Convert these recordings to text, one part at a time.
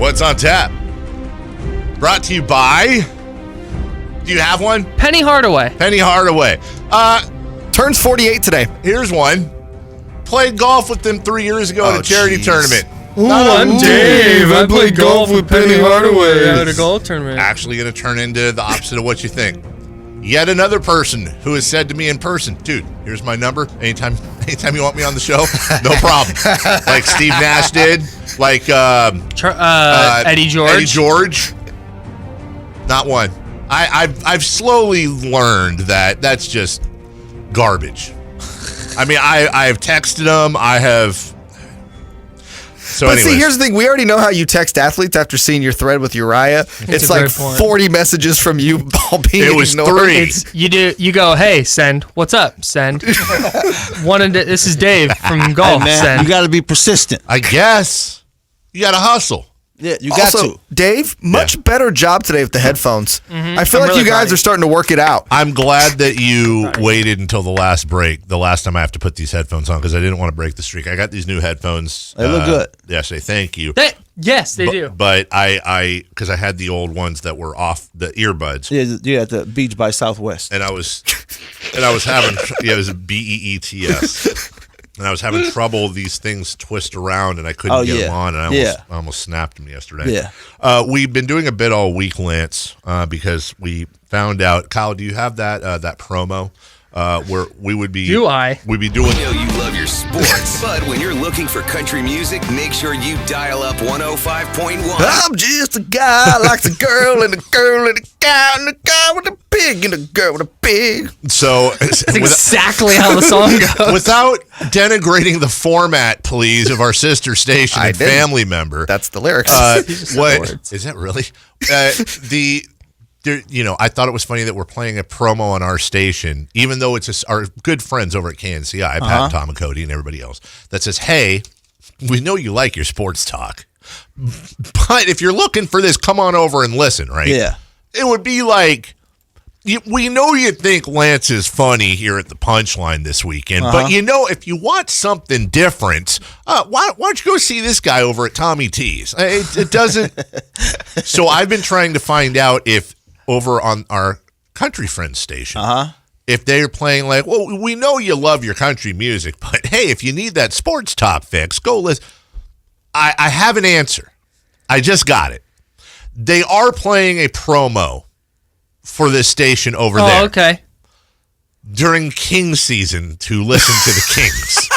What's on tap? Brought to you by... Do you have one? Penny Hardaway. Penny Hardaway. Turns 48 today. Here's one. Played golf with them 3 years ago at a charity tournament. Ooh, I'm Dave. I played golf with Penny Hardaway. At a golf tournament. Actually going to turn into the opposite of what you think. Yet another person who has said to me in person, dude, here's my number. Anytime you want me on the show, no problem. Like Steve Nash did. Like Eddie George. Eddie George. Not one. I've slowly learned that that's just garbage. I mean, I've texted them. I have. So but see, here's the thing. We already know how you text athletes after seeing your thread with Uriah. It's like 40 messages from you all being It was ignored. 3. You go, hey, send. What's up? Send. This is Dave from golf. Hey, man, Send. you got to be persistent. I guess you got to hustle. Yeah, you got also, to. Dave, much better job today with the headphones. Mm-hmm. I feel like you guys are starting to work it out. I'm glad that you waited until the last break, the last time I have to put these headphones on, because I didn't want to break the streak. I got these new headphones. They look good. Yesterday. Thank you. Yes, they do. But because I had the old ones that were off the earbuds. Yeah, at the beach by Southwest. And I was having it was a BEETS. And I was having trouble. These things twist around, and I couldn't get them on. And I almost snapped them yesterday. Yeah. We've been doing a bit all week, Lance, because we found out. Kyle, do you have that promo? Where we would be. Do I? We'd be doing. I know you love your sports, but when you're looking for country music, make sure you dial up 105.1. I'm just a guy likes a girl and a girl and a guy and a guy with a pig and a girl with a pig. So that's exactly how the song goes. Without denigrating the format, please, of our sister station and family member. That's the lyrics. What is that really? I thought it was funny that we're playing a promo on our station, even though it's our good friends over at KNCI, Pat, Tom, and Cody, and everybody else, that says, hey, we know you like your sports talk, but if you're looking for this, come on over and listen, right? Yeah. It would be like, we know you think Lance is funny here at the Punchline this weekend, but if you want something different, why don't you go see this guy over at Tommy T's? It doesn't. So I've been trying to find out if over on our country friends station, if they're playing like, well, we know you love your country music, but hey, if you need that sports top fix, go listen. I have an answer. I just got it. They are playing a promo for this station over there. Oh, okay. During King season to listen to the Kings.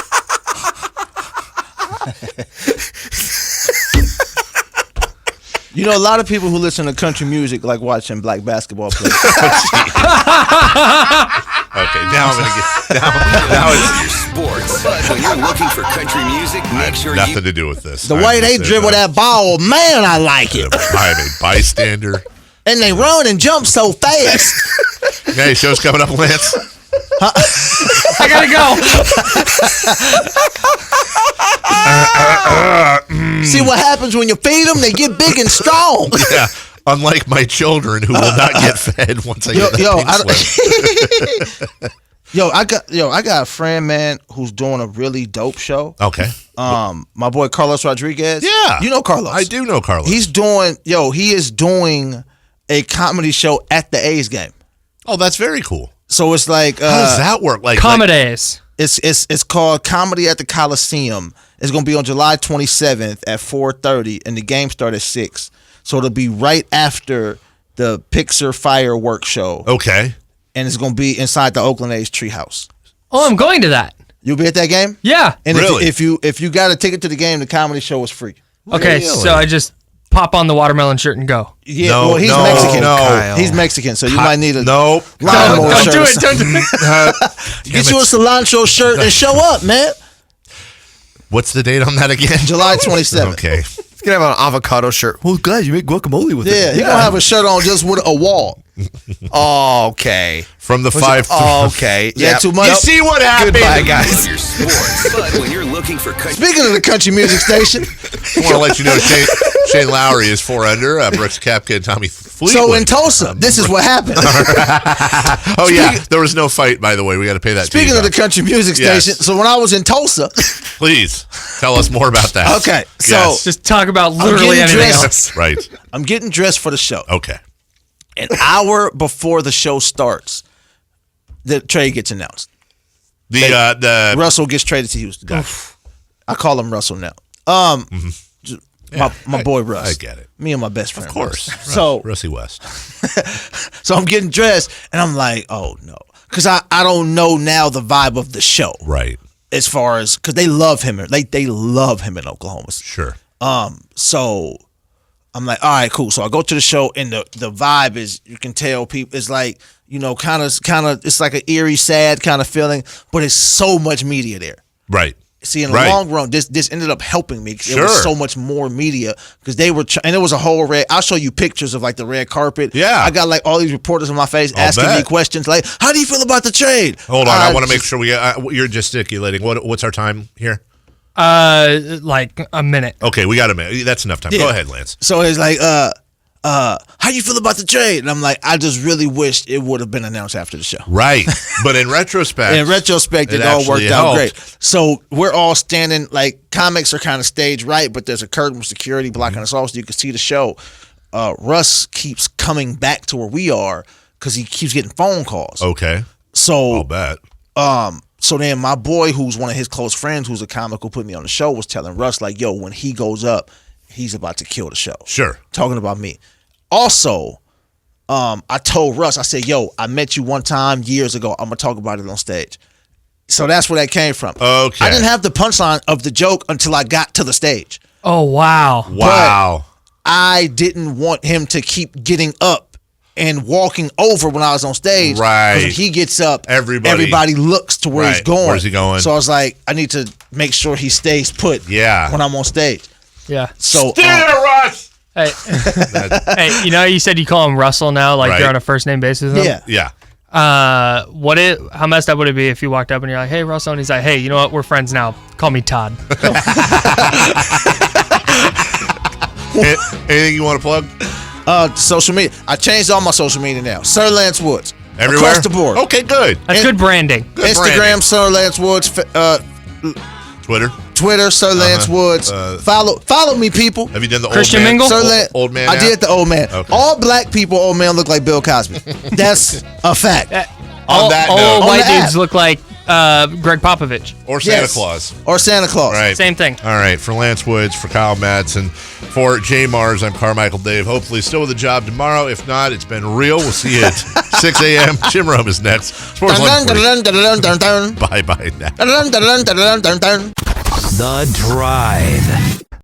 You know, a lot of people who listen to country music like watching black basketball players. Okay, now I'm going to get... Now it's your sports. But when you're looking for country music, make sure nothing to do with this. The way they dribble that ball, man, I like it. I'm a bystander. And they run and jump so fast. Hey, show's coming up, Lance. I gotta go. See what happens when you feed them? They get big and strong. Yeah, unlike my children who will not get fed once I get that I got a friend, man, who's doing a really dope show. Okay. My boy Carlos Rodriguez. Yeah. You know Carlos. I do know Carlos. He is doing a comedy show at the A's game. Oh, that's very cool. So it's like how does that work? Like Comedies. It's called Comedy at the Coliseum. It's gonna be on July 27th at 4:30, and the game starts at 6. So it'll be right after the Pixar fireworks show. Okay. And it's gonna be inside the Oakland A's treehouse. Oh, I'm going to that. You'll be at that game? Yeah. And really? if you got a ticket to the game, the comedy show is free. Okay, so I just pop on the watermelon shirt and go. Yeah, well, he's Mexican. No. He's Mexican, so you might need a nope. Don't do it. Don't do it. Get you a cilantro shirt and show up, man. What's the date on that again? July 27th. Okay. He's going to have an avocado shirt. Well, glad you make guacamole with it. Yeah, he's going to have a shirt on just with a wall. Oh, okay. From the 5. Oh, okay. Yeah, too much. You see what happened? Goodbye, Love guys. your sports, but when you're looking for country Speaking of the country music station, I want to let you know Shane Lowry is 4 under. Brooks Koepka and Tommy Fleetwood. so in Tulsa, this is what happened. Oh, yeah. There was no fight, by the way. We got to pay that. Speaking of the country music Yes. station, so when I was in Tulsa, Please tell us more about that. okay, so Yes. Just talk about literally getting anything dressed. else. Right. I'm getting dressed for the show. Okay. An hour before the show starts, the trade gets announced. The Russell gets traded to Houston. I call him Russell now. Just my boy Russ. I get it. Me and my best friend. Of course. Russ. So Russie West. so I'm getting dressed and I'm like, oh no, because I don't know now the vibe of the show Right. as far as because they love him. They love him in Oklahoma. Sure. So I'm like, all right, cool. So I go to the show, and the vibe is, you can tell people, it's like, kind of, it's like an eerie, sad kind of feeling, but it's so much media there. Right. See, in the long run, this ended up helping me. It was so much more media because they were, and it was a whole red. I'll show you pictures of like the red carpet. Yeah, I got like all these reporters in my face asking me questions like, "How do you feel about the trade?" Hold on, I want to make sure you're gesticulating. What's our time here? Like a minute. Okay, we got a minute. That's enough time. Yeah. Go ahead, Lance. So it's like, how you feel about the trade? And I'm like, I just really wish it would have been announced after the show. Right. But in retrospect, it all worked out helped. great. So we're all standing, like, comics are kind of staged right, but there's a curtain with security blocking us off so you can see the show. Russ keeps coming back to where we are because he keeps getting phone calls. Okay. So I'll bet. So then my boy, who's one of his close friends, who's a comic who put me on the show, was telling Russ, like, yo, when he goes up, he's about to kill the show. Sure. Talking about me. Also, I told Russ, I said, yo, I met you one time years ago. I'm going to talk about it on stage. So that's where that came from. Okay. I didn't have the punchline of the joke until I got to the stage. Oh, wow. Wow. I didn't want him to keep getting up and walking over when I was on stage. Right. Because when he gets up, everybody looks to where he's going. Where's he going? So I was like, I need to make sure he stays put when I'm on stage. Yeah. So Russ! Hey, hey, you said you call him Russell now, like you're on a first name basis with him? Yeah. How messed up would it be if you walked up and you're like, hey, Russell, and he's like, hey, you know what? We're friends now. Call me Todd. Anything you want to plug? Social media. I changed all my social media now. Sir Lance Woods. Everywhere? Across the board. Okay, good. That's good branding. Instagram, Sir Lance Woods. Twitter, Sir Lance Woods. Follow me, people. Have you done the Christian old man? Mingle? Old man. I did the old man. Okay. All black people, old man look like Bill Cosby. That's a fact. All On white the dudes app. look like Greg Popovich. Or Santa Claus. Or Santa Claus. Right. Same thing. All right. For Lance Woods, for Kyle Madsen, for Jay Mars, I'm Carmichael Dave. Hopefully still with a job tomorrow. If not, it's been real. We'll see you at 6 a.m. Jim Rome is next. Sports 140. Bye-bye now. The Drive.